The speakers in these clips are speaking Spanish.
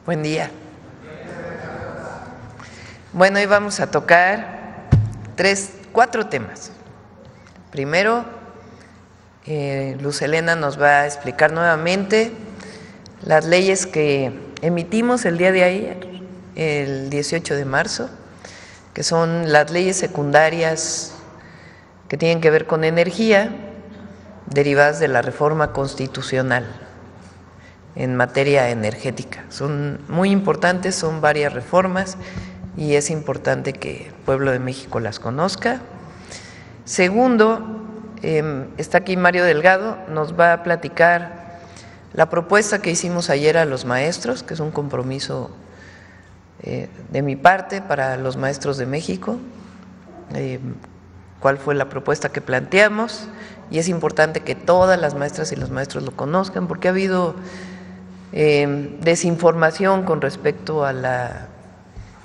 Buen día. Bueno, hoy vamos a tocar cuatro temas. Primero, Luz Helena nos va a explicar nuevamente las leyes que emitimos el día de ayer, el 18 de marzo, que son las leyes secundarias que tienen que ver con energía, derivadas de la reforma constitucional en materia energética. Son muy importantes, son varias reformas y es importante que el pueblo de México las conozca. Segundo, está aquí Mario Delgado, nos va a platicar la propuesta que hicimos ayer a los maestros, que es un compromiso de mi parte para los maestros de México, cuál fue la propuesta que planteamos, y es importante que todas las maestras y los maestros lo conozcan porque ha habido desinformación con respecto a la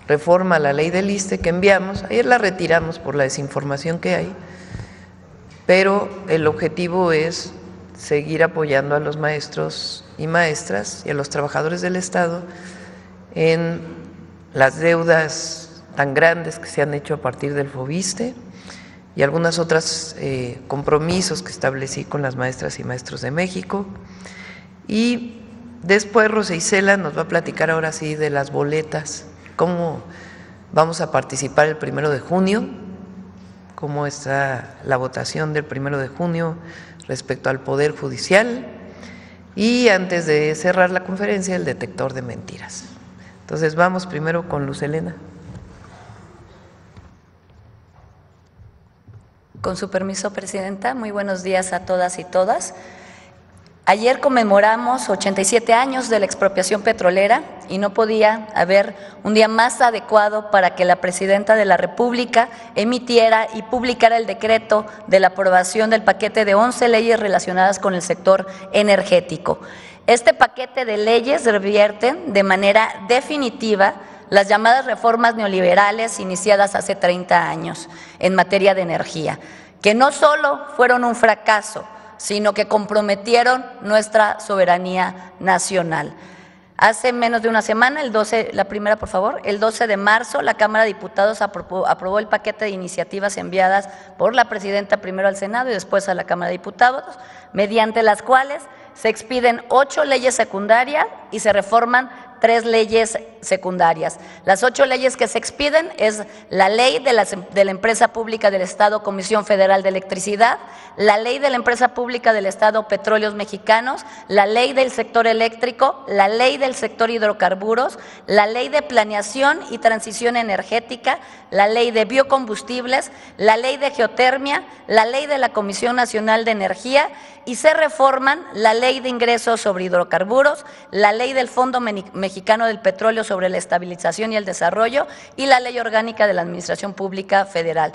reforma a la ley del ISSSTE que enviamos. Ayer la retiramos por la desinformación que hay, pero el objetivo es seguir apoyando a los maestros y maestras y a los trabajadores del Estado en las deudas tan grandes que se han hecho a partir del FOBISSSTE y algunas otras compromisos que establecí con las maestras y maestros de México. Y después Rosa Isela nos va a platicar ahora sí de las boletas, cómo vamos a participar el 1 de junio, cómo está la votación del 1 de junio respecto al Poder Judicial, y antes de cerrar la conferencia, el detector de mentiras. Entonces vamos primero con Luz Helena. Con su permiso, Presidenta, muy buenos días a todas y todas. Ayer conmemoramos 87 años de la expropiación petrolera y no podía haber un día más adecuado para que la Presidenta de la República emitiera y publicara el decreto de la aprobación del paquete de 11 leyes relacionadas con el sector energético. Este paquete de leyes revierten de manera definitiva las llamadas reformas neoliberales iniciadas hace 30 años en materia de energía, que no solo fueron un fracaso, sino que comprometieron nuestra soberanía nacional. Hace menos de una semana, el 12 de marzo, la Cámara de Diputados aprobó el paquete de iniciativas enviadas por la Presidenta primero al Senado y después a la Cámara de Diputados, mediante las cuales se expiden 8 leyes secundarias y se reforman 3 leyes secundarias. Las 8 leyes que se expiden es la ley de la Empresa Pública del Estado Comisión Federal de Electricidad, la ley de la Empresa Pública del Estado Petróleos Mexicanos, la ley del sector eléctrico, la ley del sector hidrocarburos, la ley de planeación y transición energética, la ley de biocombustibles, la ley de geotermia, la ley de la Comisión Nacional de Energía, y se reforman la ley de ingresos sobre hidrocarburos, la ley del Fondo Mexicano del Petróleo sobre la estabilización y el desarrollo y la Ley Orgánica de la Administración Pública Federal.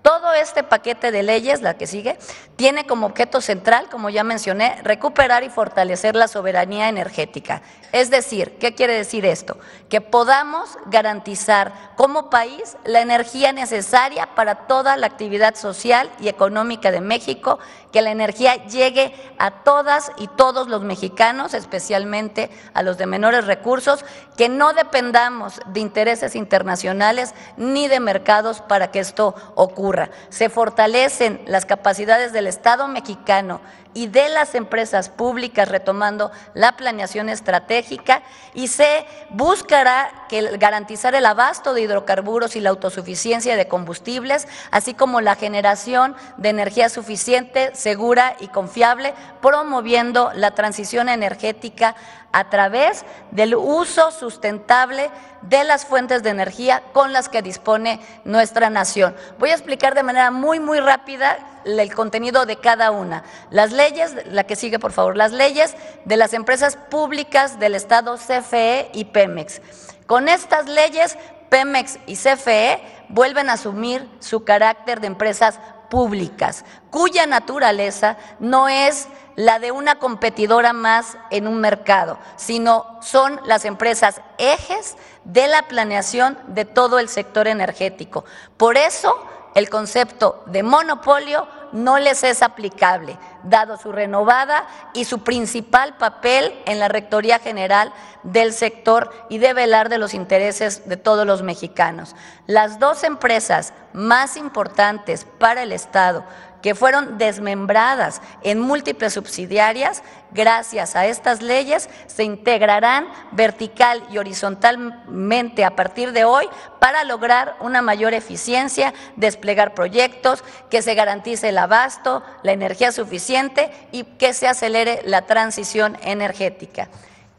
Todo este paquete de leyes, la que sigue, tiene como objeto central, como ya mencioné, recuperar y fortalecer la soberanía energética. Es decir, ¿qué quiere decir esto? Que podamos garantizar como país la energía necesaria para toda la actividad social y económica de México, que la energía llegue a todas y todos los mexicanos, especialmente a los de menores recursos, que no dependamos de intereses internacionales ni de mercados para que esto ocurra. Se fortalecen las capacidades del Estado mexicano y de las empresas públicas retomando la planeación estratégica y se buscará garantizar el abasto de hidrocarburos y la autosuficiencia de combustibles, así como la generación de energía suficiente, segura y confiable, promoviendo la transición energética a través del uso sustentable de las fuentes de energía con las que dispone nuestra nación. Voy a explicar de manera muy rápida el contenido de cada una. Las leyes, la que sigue por favor, las leyes de las empresas públicas del Estado, CFE y Pemex. Con estas leyes, Pemex y CFE vuelven a asumir su carácter de empresas públicas, cuya naturaleza no es la de una competidora más en un mercado, sino son las empresas ejes de la planeación de todo el sector energético. Por eso, el concepto de monopolio no les es aplicable, dado su renovada y su principal papel en la Rectoría General del sector y de velar de los intereses de todos los mexicanos. Las dos empresas más importantes para el Estado, que fueron desmembradas en múltiples subsidiarias, gracias a estas leyes se integrarán vertical y horizontalmente a partir de hoy para lograr una mayor eficiencia, desplegar proyectos, que se garantice el abasto, la energía suficiente y que se acelere la transición energética.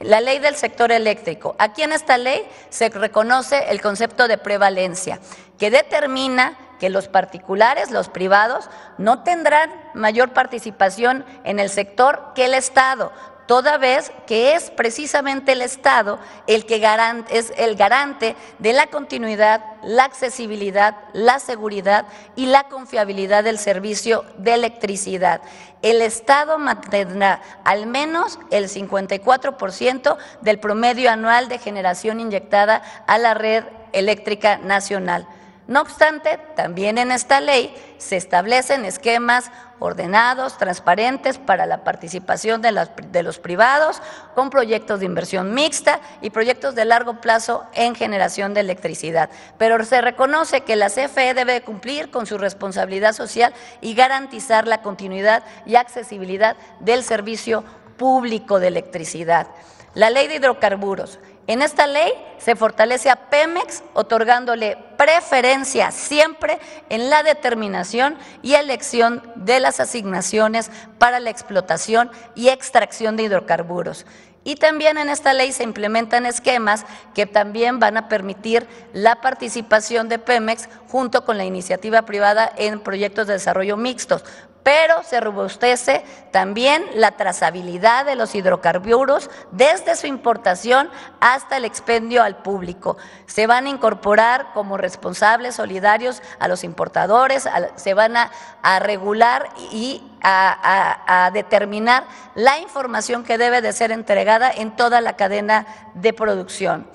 La ley del sector eléctrico. Aquí en esta ley se reconoce el concepto de prevalencia, que determina que los particulares, los privados, no tendrán mayor participación en el sector que el Estado, toda vez que es precisamente el Estado el que es el garante de la continuidad, la accesibilidad, la seguridad y la confiabilidad del servicio de electricidad. El Estado mantendrá al menos el 54% del promedio anual de generación inyectada a la red eléctrica nacional. No obstante, también en esta ley se establecen esquemas ordenados, transparentes para la participación de los privados, con proyectos de inversión mixta y proyectos de largo plazo en generación de electricidad. Pero se reconoce que la CFE debe cumplir con su responsabilidad social y garantizar la continuidad y accesibilidad del servicio público de electricidad. La ley de hidrocarburos. En esta ley se fortalece a Pemex, otorgándole preferencia siempre en la determinación y elección de las asignaciones para la explotación y extracción de hidrocarburos. Y también en esta ley se implementan esquemas que también van a permitir la participación de Pemex junto con la iniciativa privada en proyectos de desarrollo mixtos. Pero se robustece también la trazabilidad de los hidrocarburos desde su importación hasta el expendio al público. Se van a incorporar como responsables solidarios a los importadores, se van a regular y a determinar la información que debe de ser entregada en toda la cadena de producción.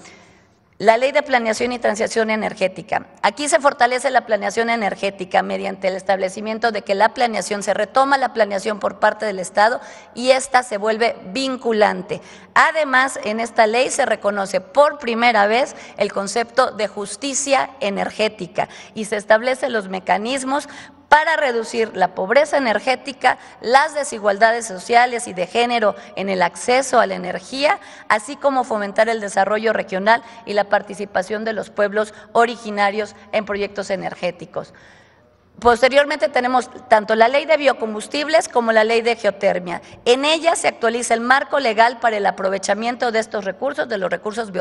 La ley de planeación y transición energética. Aquí se fortalece la planeación energética mediante el establecimiento de que la planeación, se retoma la planeación por parte del Estado y esta se vuelve vinculante. Además, en esta ley se reconoce por primera vez el concepto de justicia energética y se establecen los mecanismos para reducir la pobreza energética, las desigualdades sociales y de género en el acceso a la energía, así como fomentar el desarrollo regional y la participación de los pueblos originarios en proyectos energéticos. Posteriormente tenemos tanto la ley de biocombustibles como la ley de geotermia. En ella se actualiza el marco legal para el aprovechamiento de estos recursos, de los recursos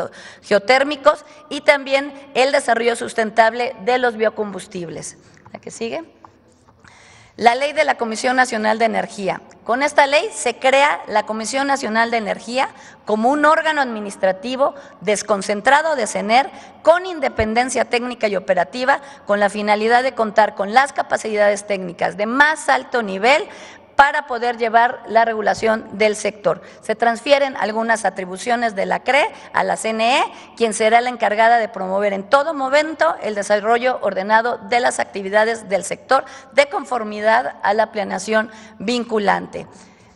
geotérmicos y también el desarrollo sustentable de los biocombustibles. ¿La que sigue? La ley de la Comisión Nacional de Energía. Con esta ley se crea la Comisión Nacional de Energía como un órgano administrativo desconcentrado de CENER con independencia técnica y operativa, con la finalidad de contar con las capacidades técnicas de más alto nivel para poder llevar la regulación del sector. Se transfieren algunas atribuciones de la CRE a la CNE, quien será la encargada de promover en todo momento el desarrollo ordenado de las actividades del sector de conformidad a la planeación vinculante.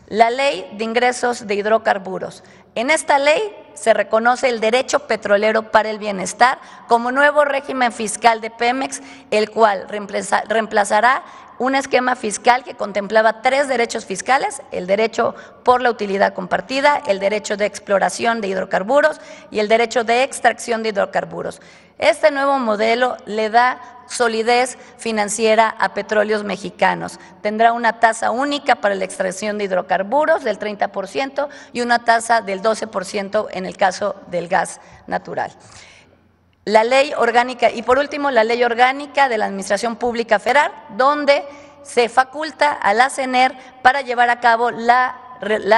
La ley de ingresos de hidrocarburos. En esta ley se reconoce el derecho petrolero para el bienestar como nuevo régimen fiscal de Pemex, el cual reemplazará un esquema fiscal que contemplaba 3 derechos fiscales: el derecho por la utilidad compartida, el derecho de exploración de hidrocarburos y el derecho de extracción de hidrocarburos. Este nuevo modelo le da solidez financiera a Petróleos Mexicanos. Tendrá una tasa única para la extracción de hidrocarburos del 30% y una tasa del 12% en el caso del gas natural. La ley orgánica, y por último, la ley orgánica de la Administración Pública Federal, donde se faculta a la CENER para llevar a cabo la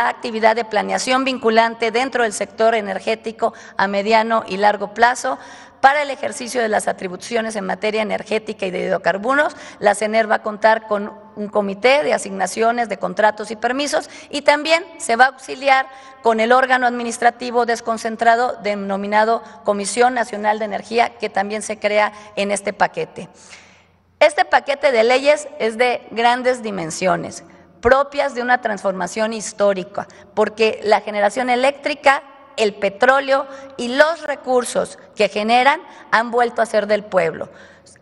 actividad de planeación vinculante dentro del sector energético a mediano y largo plazo. Para el ejercicio de las atribuciones en materia energética y de hidrocarburos, la CENER va a contar con un comité de asignaciones de contratos y permisos y también se va a auxiliar con el órgano administrativo desconcentrado denominado Comisión Nacional de Energía, que también se crea en este paquete. Este paquete de leyes es de grandes dimensiones, propias de una transformación histórica, porque la generación eléctrica, el petróleo y los recursos que generan han vuelto a ser del pueblo.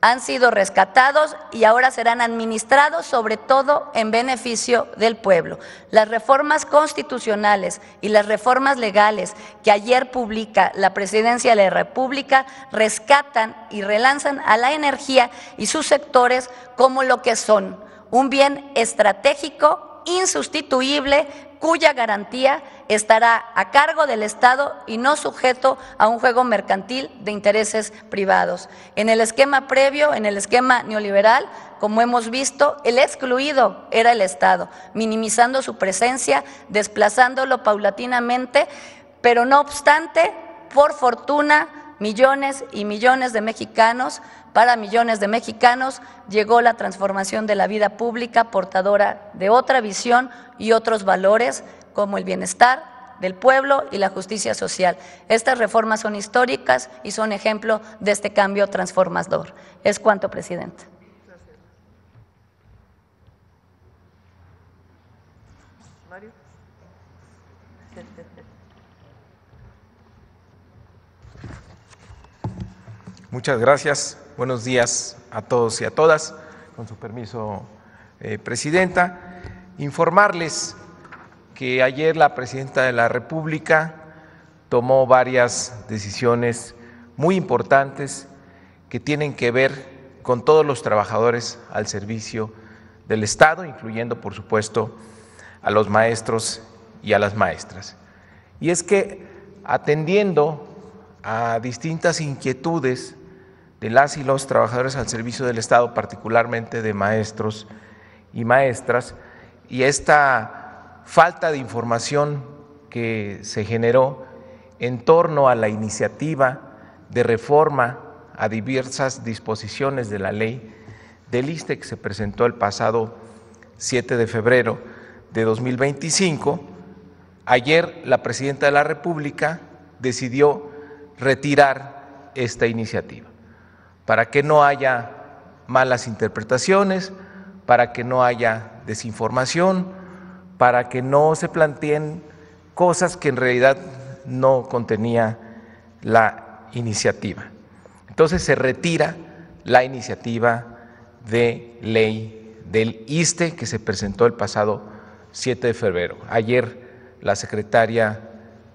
Han sido rescatados y ahora serán administrados sobre todo en beneficio del pueblo. Las reformas constitucionales y las reformas legales que ayer publica la Presidencia de la República rescatan y relanzan a la energía y sus sectores como lo que son, un bien estratégico, insustituible, cuya garantía estará a cargo del Estado y no sujeto a un juego mercantil de intereses privados. En el esquema previo, en el esquema neoliberal, como hemos visto, el excluido era el Estado, minimizando su presencia, desplazándolo paulatinamente, pero no obstante, por fortuna, millones y millones de mexicanos, para millones de mexicanos, llegó la transformación de la vida pública portadora de otra visión y otros valores como el bienestar del pueblo y la justicia social. Estas reformas son históricas y son ejemplo de este cambio transformador. Es cuanto, Presidenta. Mario. Muchas gracias. Buenos días a todos y a todas. Con su permiso, Presidenta, informarles que ayer la Presidenta de la República tomó varias decisiones muy importantes que tienen que ver con todos los trabajadores al servicio del Estado, incluyendo, por supuesto, a los maestros y a las maestras. Y es que, atendiendo a distintas inquietudes de las y los trabajadores al servicio del Estado, particularmente de maestros y maestras, y esta falta de información que se generó en torno a la iniciativa de reforma a diversas disposiciones de la ley del ISSSTE que se presentó el pasado 7 de febrero de 2025, ayer la Presidenta de la República decidió retirar esta iniciativa para que no haya malas interpretaciones, para que no haya desinformación, para que no se planteen cosas que en realidad no contenía la iniciativa. Entonces se retira la iniciativa de ley del ISSSTE que se presentó el pasado 7 de febrero. Ayer la secretaria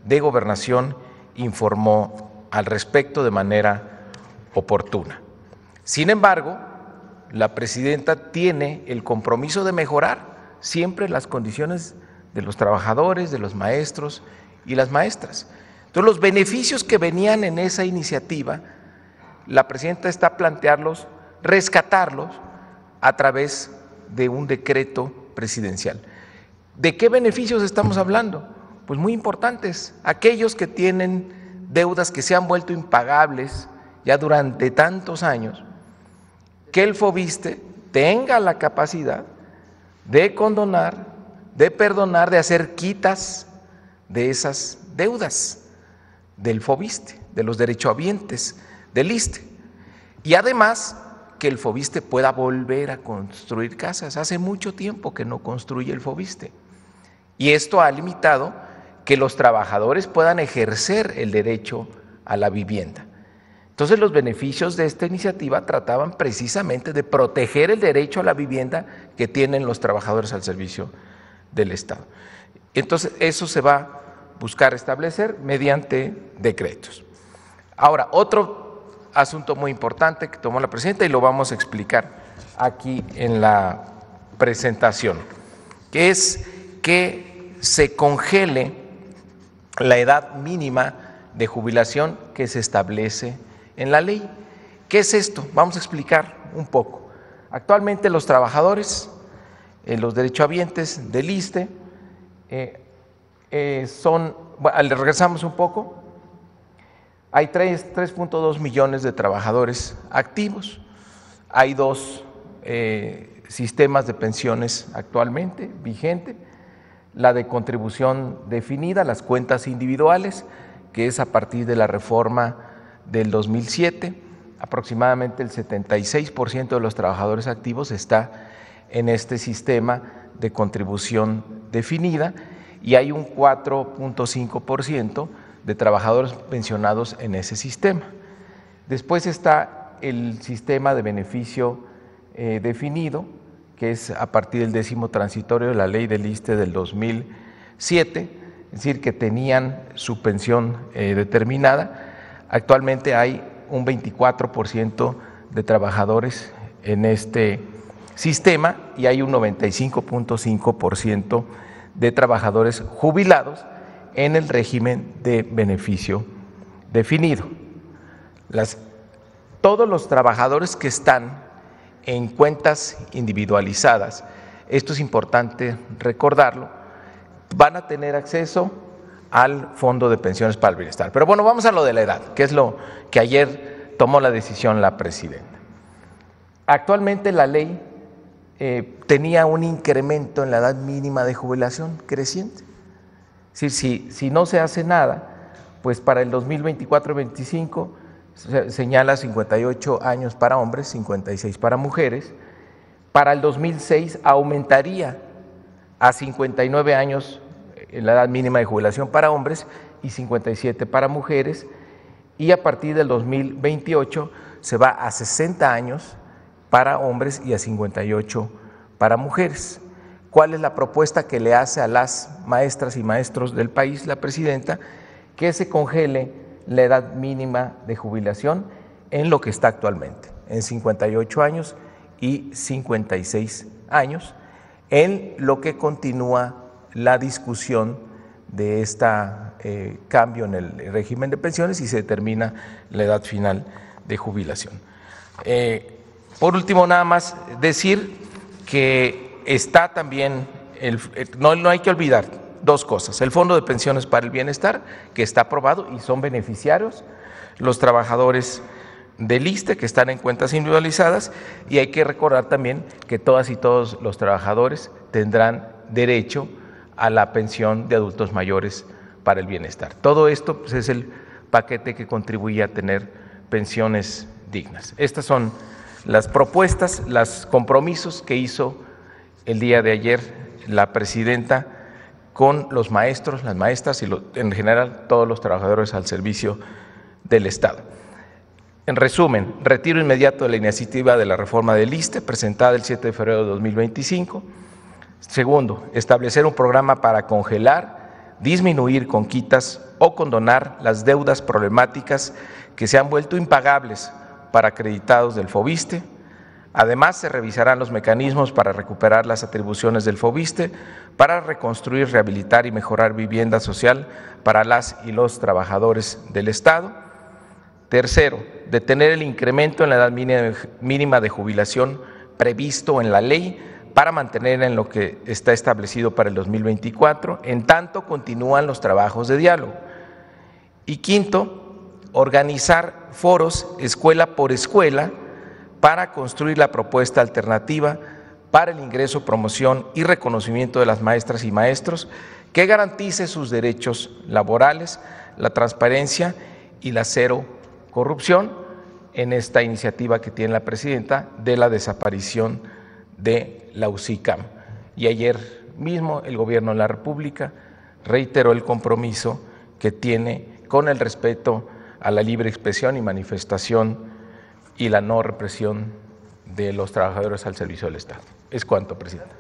de Gobernación informó al respecto de manera oportuna. Sin embargo, la Presidenta tiene el compromiso de mejorar siempre las condiciones de los trabajadores, de los maestros y las maestras. Entonces, los beneficios que venían en esa iniciativa, la Presidenta está plantearlos, rescatarlos a través de un decreto presidencial. ¿De qué beneficios estamos hablando? Pues muy importantes, aquellos que tienen deudas que se han vuelto impagables ya durante tantos años, que el FOBISSSTE tenga la capacidad de condonar, de perdonar, de hacer quitas de esas deudas del FOBISSSTE, de los derechohabientes del ISSSTE. Y además que el FOBISSSTE pueda volver a construir casas. Hace mucho tiempo que no construye el FOBISSSTE. Y esto ha limitado que los trabajadores puedan ejercer el derecho a la vivienda. Entonces, los beneficios de esta iniciativa trataban precisamente de proteger el derecho a la vivienda que tienen los trabajadores al servicio del Estado. Entonces, eso se va a buscar establecer mediante decretos. Ahora, otro asunto muy importante que tomó la Presidenta y lo vamos a explicar aquí en la presentación, que es que se congele la edad mínima de jubilación que se establece en la ley. ¿Qué es esto? Vamos a explicar un poco. Actualmente los trabajadores, los derechohabientes del ISSSTE son, bueno, le regresamos un poco, hay 3.2 millones de trabajadores activos, hay dos sistemas de pensiones actualmente vigentes, la de contribución definida, las cuentas individuales, que es a partir de la reforma del 2007, aproximadamente el 76% de los trabajadores activos está en este sistema de contribución definida y hay un 4.5% de trabajadores pensionados en ese sistema. Después está el sistema de beneficio definido, que es a partir del 10º transitorio de la ley del ISSSTE del 2007, es decir, que tenían su pensión determinada. Actualmente hay un 24% de trabajadores en este sistema y hay un 95.5% de trabajadores jubilados en el régimen de beneficio definido. Todos los trabajadores que están en cuentas individualizadas, esto es importante recordarlo, van a tener acceso al Fondo de Pensiones para el Bienestar. Pero bueno, vamos a lo de la edad, que es lo que ayer tomó la decisión la presidenta. Actualmente la ley tenía un incremento en la edad mínima de jubilación creciente. Es decir, si no se hace nada, pues para el 2024-25 señala 58 años para hombres, 56 para mujeres. Para el 2006 aumentaría a 59 años en la edad mínima de jubilación para hombres y 57 para mujeres, y a partir del 2028 se va a 60 años para hombres y a 58 para mujeres. ¿Cuál es la propuesta que le hace a las maestras y maestros del país la presidenta? Que se congele la edad mínima de jubilación en lo que está actualmente, en 58 años y 56 años, en lo que continúa la discusión de este cambio en el régimen de pensiones y se determina la edad final de jubilación. Por último, nada más decir que está también, no hay que olvidar dos cosas: el Fondo de Pensiones para el Bienestar, que está aprobado y son beneficiarios los trabajadores del ISSSTE que están en cuentas individualizadas, y hay que recordar también que todas y todos los trabajadores tendrán derecho a la pensión de adultos mayores para el bienestar. Todo esto pues, es el paquete que contribuye a tener pensiones dignas. Estas son las propuestas, los compromisos que hizo el día de ayer la presidenta con los maestros, las maestras y en general todos los trabajadores al servicio del Estado. En resumen, retiro inmediato de la iniciativa de la reforma del ISSSTE presentada el 7 de febrero de 2025. Segundo, establecer un programa para congelar, disminuir con quitas o condonar las deudas problemáticas que se han vuelto impagables para acreditados del FOBISSTE. Además, se revisarán los mecanismos para recuperar las atribuciones del FOBISSTE para reconstruir, rehabilitar y mejorar vivienda social para las y los trabajadores del Estado. Tercero, detener el incremento en la edad mínima de jubilación previsto en la ley para mantener en lo que está establecido para el 2024, en tanto continúan los trabajos de diálogo. Y quinto, organizar foros escuela por escuela para construir la propuesta alternativa para el ingreso, promoción y reconocimiento de las maestras y maestros que garantice sus derechos laborales, la transparencia y la cero corrupción en esta iniciativa que tiene la presidenta de la desaparición de la UCICAM. Y ayer mismo el Gobierno de la República reiteró el compromiso que tiene con el respeto a la libre expresión y manifestación y la no represión de los trabajadores al servicio del Estado. Es cuanto, presidenta.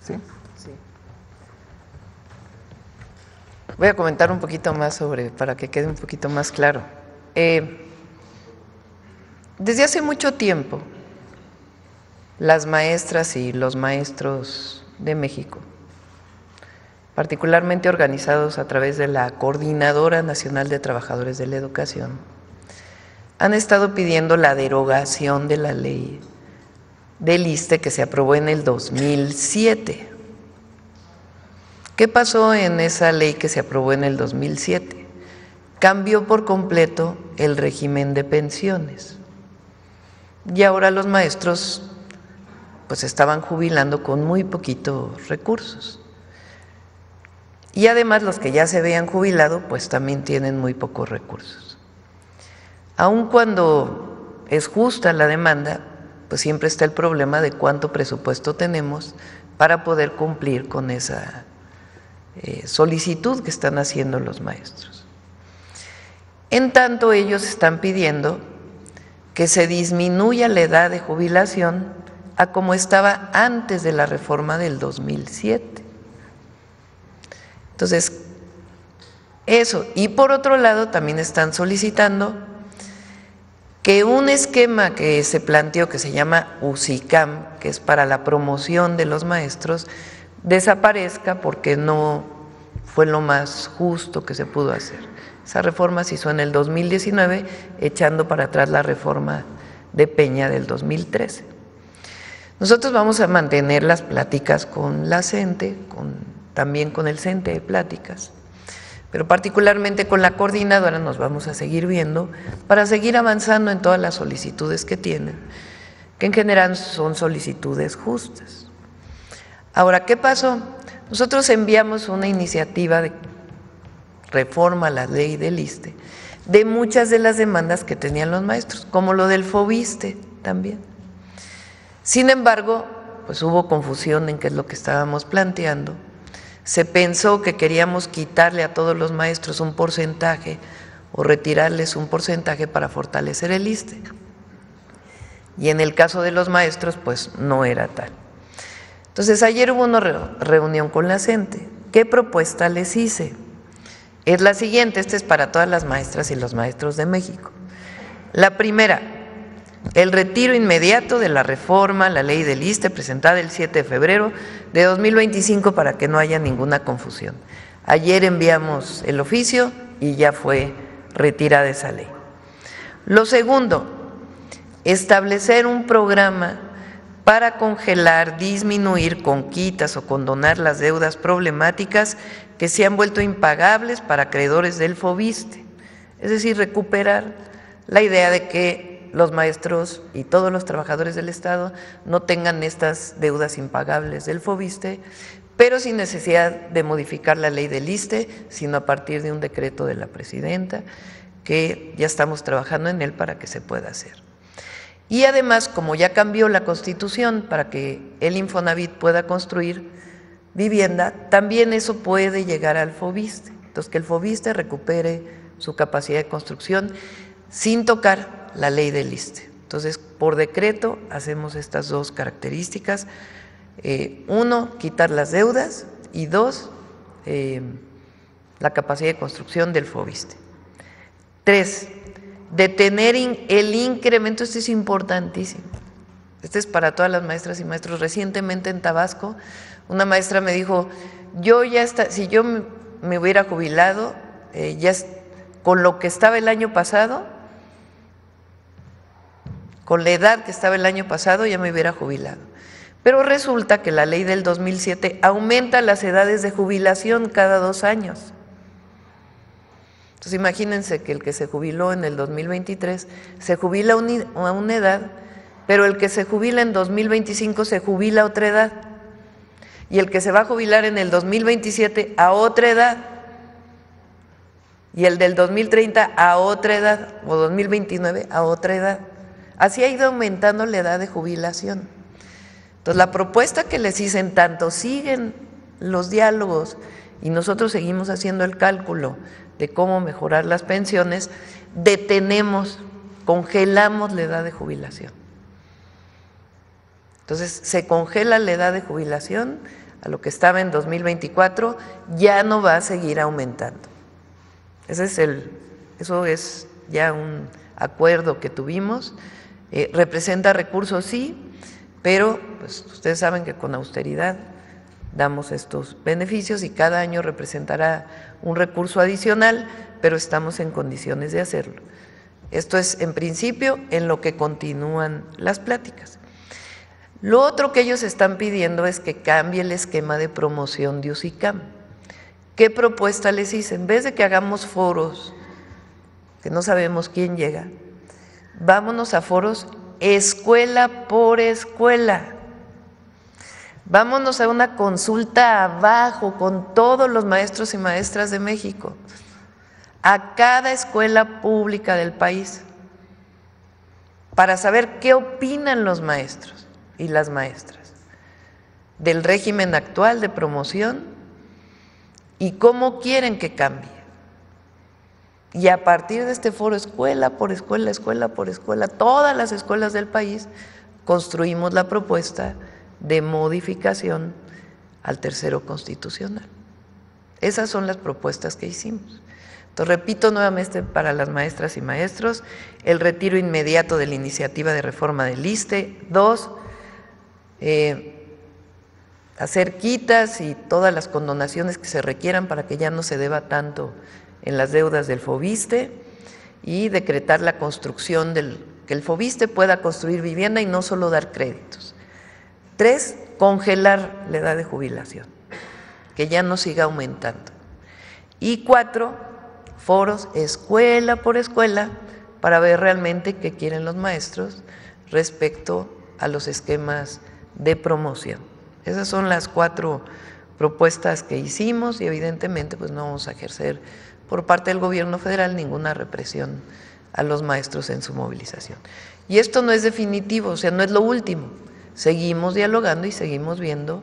¿Sí? Sí. Voy a comentar un poquito más para que quede un poquito más claro. Desde hace mucho tiempo, las maestras y los maestros de México, particularmente organizados a través de la Coordinadora Nacional de Trabajadores de la Educación, han estado pidiendo la derogación de la ley del ISSSTE que se aprobó en el 2007. ¿Qué pasó en esa ley que se aprobó en el 2007? Cambió por completo el régimen de pensiones y ahora los maestros pues estaban jubilando con muy poquitos recursos. Y además los que ya se habían jubilado, pues también tienen muy pocos recursos. Aun cuando es justa la demanda, pues siempre está el problema de cuánto presupuesto tenemos para poder cumplir con esa solicitud que están haciendo los maestros. En tanto, ellos están pidiendo que se disminuya la edad de jubilación a como estaba antes de la reforma del 2007. Entonces, eso. Y por otro lado, también están solicitando que un esquema que se planteó, que se llama UCICAM, que es para la promoción de los maestros, desaparezca porque no fue lo más justo que se pudo hacer. Esa reforma se hizo en el 2019, echando para atrás la reforma de Peña del 2013. Nosotros vamos a mantener las pláticas con la CENTE, también con el CENTE de pláticas, pero particularmente con la coordinadora nos vamos a seguir viendo para seguir avanzando en todas las solicitudes que tienen, que en general son solicitudes justas. Ahora, ¿qué pasó? Nosotros enviamos una iniciativa de reforma a la ley del ISSSTE de muchas de las demandas que tenían los maestros, como lo del FOBISSSTE también. Sin embargo, pues hubo confusión en qué es lo que estábamos planteando. Se pensó que queríamos quitarle a todos los maestros un porcentaje o retirarles un porcentaje para fortalecer el ISSSTE. Y en el caso de los maestros, pues no era tal. Entonces, ayer hubo una reunión con la CENTE. ¿Qué propuesta les hice? Es la siguiente, esta es para todas las maestras y los maestros de México. La primera, el retiro inmediato de la reforma a la ley del ISSSTE presentada el 7 de febrero de 2025 para que no haya ninguna confusión. Ayer enviamos el oficio y ya fue retirada esa ley. Lo segundo, establecer un programa para congelar, disminuir con quitas o condonar las deudas problemáticas que se han vuelto impagables para acreedores del FOBISSSTE. Es decir, recuperar la idea de que los maestros y todos los trabajadores del Estado no tengan estas deudas impagables del FOBISSSTE, pero sin necesidad de modificar la ley del ISSSTE, sino a partir de un decreto de la presidenta, que ya estamos trabajando en él para que se pueda hacer. Y además, como ya cambió la Constitución para que el Infonavit pueda construir vivienda, también eso puede llegar al FOBISSSTE. Entonces, que el FOBISSSTE recupere su capacidad de construcción sin tocar la ley del ISSSTE. Entonces, por decreto hacemos estas dos características. Uno, quitar las deudas y dos, la capacidad de construcción del FOBISSSTE. Tres, detener el incremento, esto es importantísimo, este es para todas las maestras y maestros. Recientemente en Tabasco, una maestra me dijo, si yo me hubiera jubilado, ya con lo que estaba el año pasado, con la edad que estaba el año pasado, ya me hubiera jubilado. Pero resulta que la ley del 2007 aumenta las edades de jubilación cada 2 años. Entonces imagínense que el que se jubiló en el 2023 se jubila a una edad, pero el que se jubila en 2025 se jubila a otra edad, y el que se va a jubilar en el 2027 a otra edad, y el del 2030 a otra edad, o 2029 a otra edad. Así ha ido aumentando la edad de jubilación. Entonces la propuesta que les hice, en tanto siguen los diálogos y nosotros seguimos haciendo el cálculo de cómo mejorar las pensiones, congelamos la edad de jubilación. Entonces se congela la edad de jubilación a lo que estaba en 2024, ya no va a seguir aumentando. Eso es ya un acuerdo que tuvimos. Representa recursos, sí, pero pues, ustedes saben que con austeridad damos estos beneficios y cada año representará un recurso adicional, pero estamos en condiciones de hacerlo. Esto es, en principio, en lo que continúan las pláticas. Lo otro que ellos están pidiendo es que cambie el esquema de promoción de UCICAM. ¿Qué propuesta les hice? En vez de que hagamos foros, que no sabemos quién llega, vámonos a foros escuela por escuela. Vámonos a una consulta abajo con todos los maestros y maestras de México, a cada escuela pública del país, para saber qué opinan los maestros y las maestras del régimen actual de promoción y cómo quieren que cambie. Y a partir de este foro, escuela por escuela, escuela por escuela, todas las escuelas del país, construimos la propuesta de modificación al tercero constitucional. Esas son las propuestas que hicimos. Entonces, repito nuevamente para las maestras y maestros, el retiro inmediato de la iniciativa de reforma del ISSSTE. 2, hacer quitas y todas las condonaciones que se requieran para que ya no se deba tanto en las deudas del FOBISSSTE, y decretar la construcción que el FOBISSSTE pueda construir vivienda y no solo dar créditos. 3, congelar la edad de jubilación, que ya no siga aumentando. Y 4, foros escuela por escuela para ver realmente qué quieren los maestros respecto a los esquemas de promoción. Esas son las 4 propuestas que hicimos y evidentemente pues no vamos a ejercer por parte del gobierno federal ninguna represión a los maestros en su movilización. Y esto no es definitivo, o sea, no es lo último. Seguimos dialogando y seguimos viendo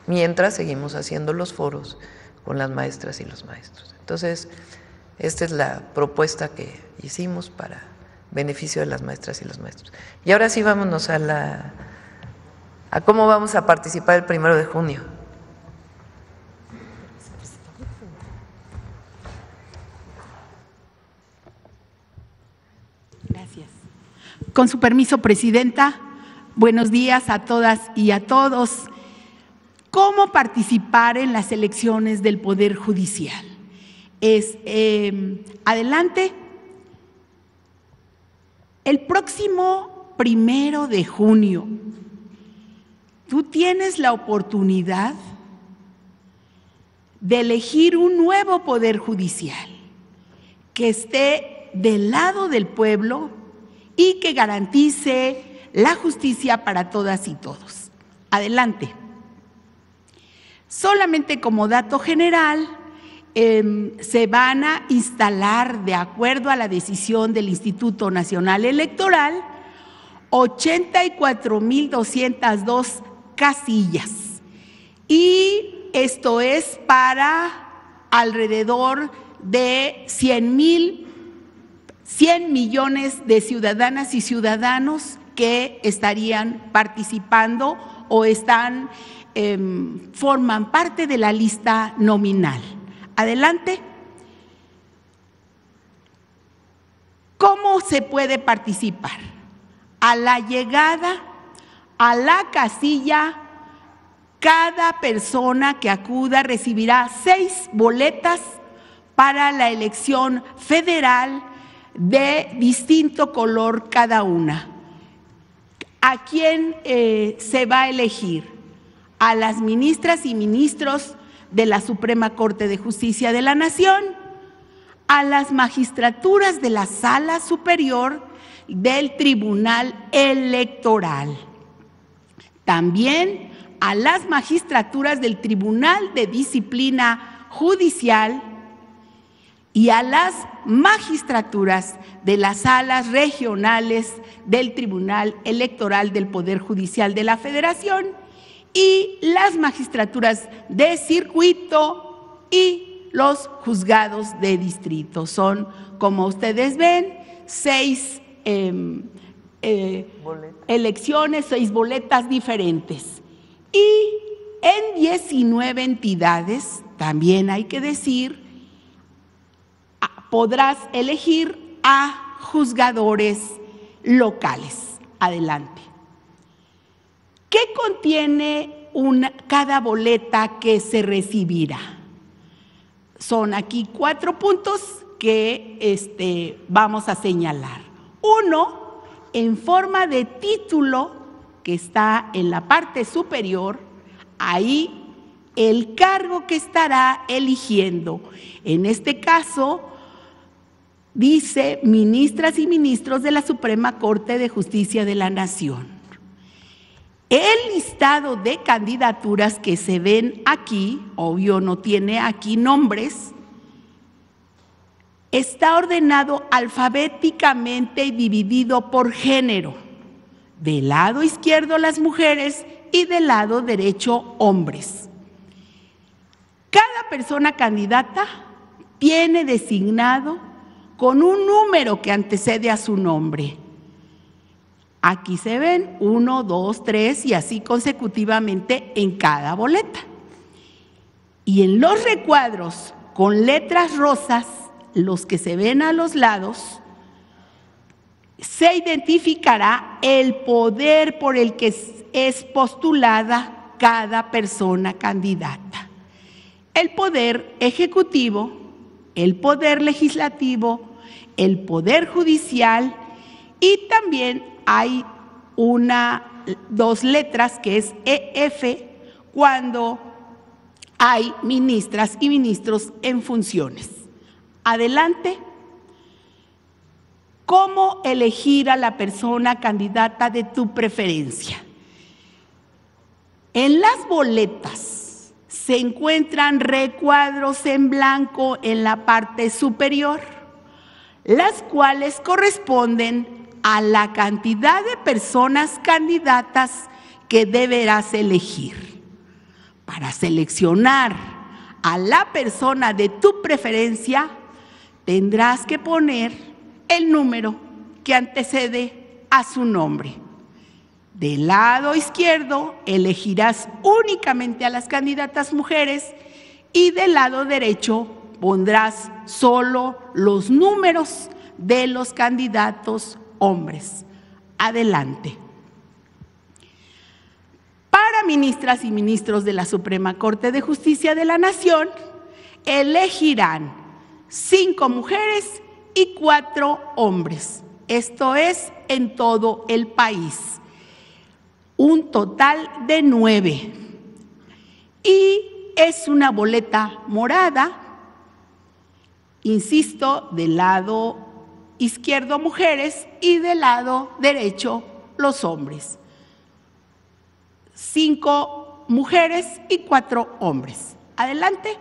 mientras seguimos haciendo los foros con las maestras y los maestros. Entonces, esta es la propuesta que hicimos para beneficio de las maestras y los maestros. Y ahora sí vámonos a cómo vamos a participar el 1 de junio. Gracias. Con su permiso, Presidenta, buenos días a todas y a todos. ¿Cómo participar en las elecciones del Poder Judicial? Adelante. El próximo 1 de junio, tú tienes la oportunidad de elegir un nuevo Poder Judicial que esté del lado del pueblo y que garantice la justicia para todas y todos. Adelante. Solamente como dato general, se van a instalar, de acuerdo a la decisión del Instituto Nacional Electoral, 84,202 casillas. Y esto es para alrededor de 100 millones de ciudadanas y ciudadanos que estarían participando o forman parte de la lista nominal. Adelante. ¿Cómo se puede participar? A la llegada a la casilla, cada persona que acuda recibirá 6 boletas para la elección federal de distinto color cada una. ¿A quién se va a elegir? A las ministras y ministros de la Suprema Corte de Justicia de la Nación, a las magistraturas de la Sala Superior del Tribunal Electoral, también a las magistraturas del Tribunal de Disciplina Judicial y a las magistraturas de las salas regionales del Tribunal Electoral del Poder Judicial de la Federación y las magistraturas de circuito y los juzgados de distrito. Son, como ustedes ven, 6 elecciones, 6 boletas diferentes. Y en 19 entidades, también hay que decir, podrás elegir a juzgadores locales. Adelante. ¿Qué contiene cada boleta que se recibirá? Son aquí 4 puntos que vamos a señalar. 1, en forma de título, que está en la parte superior, ahí el cargo que estará eligiendo. En este caso, dice ministras y ministros de la Suprema Corte de Justicia de la Nación. El listado de candidaturas que se ven aquí, obvio no tiene aquí nombres, está ordenado alfabéticamente y dividido por género. Del lado izquierdo las mujeres y del lado derecho hombres. Cada persona candidata tiene designado con un número que antecede a su nombre. Aquí se ven 1, 2, 3 y así consecutivamente en cada boleta. Y en los recuadros con letras rosas, los que se ven a los lados, se identificará el poder por el que es postulada cada persona candidata. El poder ejecutivo, el poder legislativo, el poder judicial y también hay dos letras que es EF cuando hay ministras y ministros en funciones. Adelante. ¿Cómo elegir a la persona candidata de tu preferencia? En las boletas se encuentran recuadros en blanco en la parte superior, las cuales corresponden a la cantidad de personas candidatas que deberás elegir. Para seleccionar a la persona de tu preferencia, tendrás que poner el número que antecede a su nombre. Del lado izquierdo elegirás únicamente a las candidatas mujeres y del lado derecho pondrás solo los números de los candidatos hombres. Adelante. Para ministras y ministros de la Suprema Corte de Justicia de la Nación, elegirán 5 mujeres y 4 hombres. Esto es en todo el país. Un total de 9. Y es una boleta morada, insisto, del lado izquierdo mujeres y del lado derecho los hombres. 5 mujeres y 4 hombres. Adelante.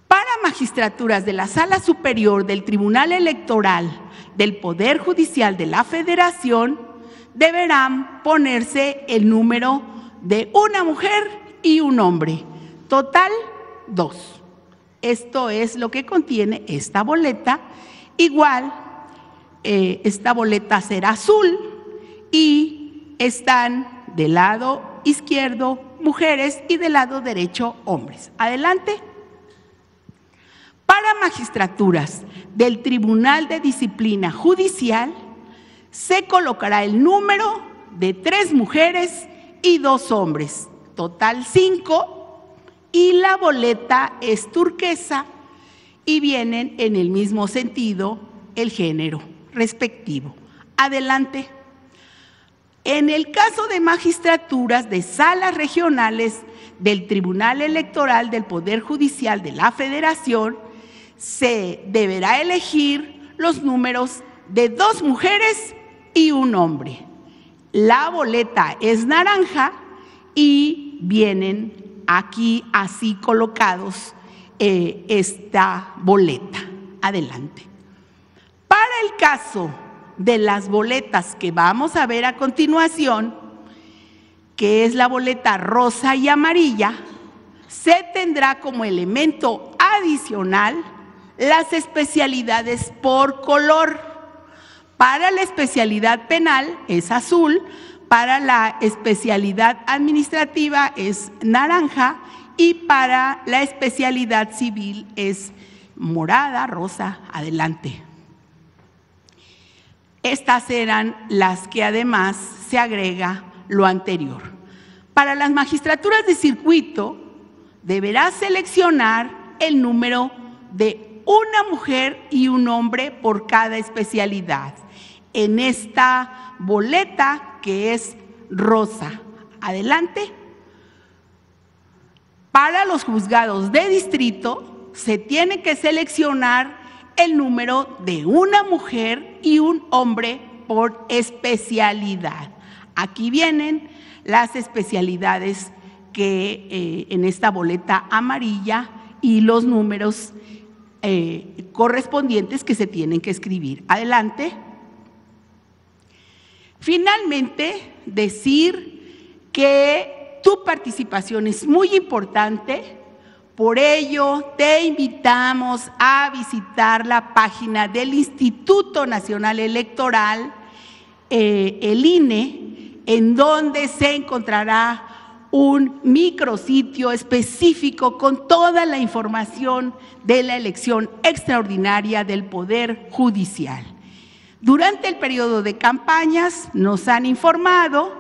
Para magistraturas de la Sala Superior del Tribunal Electoral del Poder Judicial de la Federación, deberán ponerse el número de una mujer y un hombre. Total, 2. Esto es lo que contiene esta boleta. Igual, esta boleta será azul y están del lado izquierdo mujeres y del lado derecho hombres. Adelante. Para magistraturas del Tribunal de Disciplina Judicial, se colocará el número de 3 mujeres y 2 hombres, total 5, y la boleta es turquesa y vienen en el mismo sentido el género respectivo. Adelante. En el caso de magistraturas de salas regionales del Tribunal Electoral del Poder Judicial de la Federación, se deberá elegir los números de 2 mujeres y un hombre. La boleta es naranja y vienen aquí así colocados esta boleta. Adelante. Para el caso de las boletas que vamos a ver a continuación, que es la boleta rosa y amarilla, se tendrá como elemento adicional las especialidades por color. Para la especialidad penal es azul, para la especialidad administrativa es naranja y para la especialidad civil es morada, rosa. Adelante. Estas eran las que además se agrega lo anterior. Para las magistraturas de circuito, deberás seleccionar el número de una mujer y un hombre por cada especialidad. En esta boleta que es rosa. Adelante. Para los juzgados de distrito se tiene que seleccionar el número de una mujer y un hombre por especialidad. Aquí vienen las especialidades que en esta boleta amarilla y los números correspondientes que se tienen que escribir. Adelante. Finalmente, decir que tu participación es muy importante. Por ello, te invitamos a visitar la página del Instituto Nacional Electoral, el INE, en donde se encontrará un micrositio específico con toda la información de la elección extraordinaria del Poder Judicial. Durante el periodo de campañas nos han informado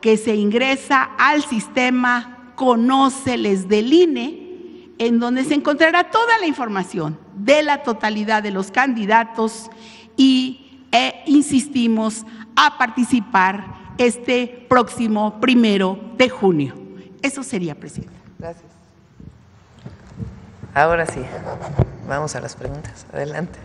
que se ingresa al sistema Conóceles del INE, en donde se encontrará toda la información de la totalidad de los candidatos y insistimos a participar este próximo 1 de junio. Eso sería, presidenta. Gracias. Ahora sí, vamos a las preguntas. Adelante.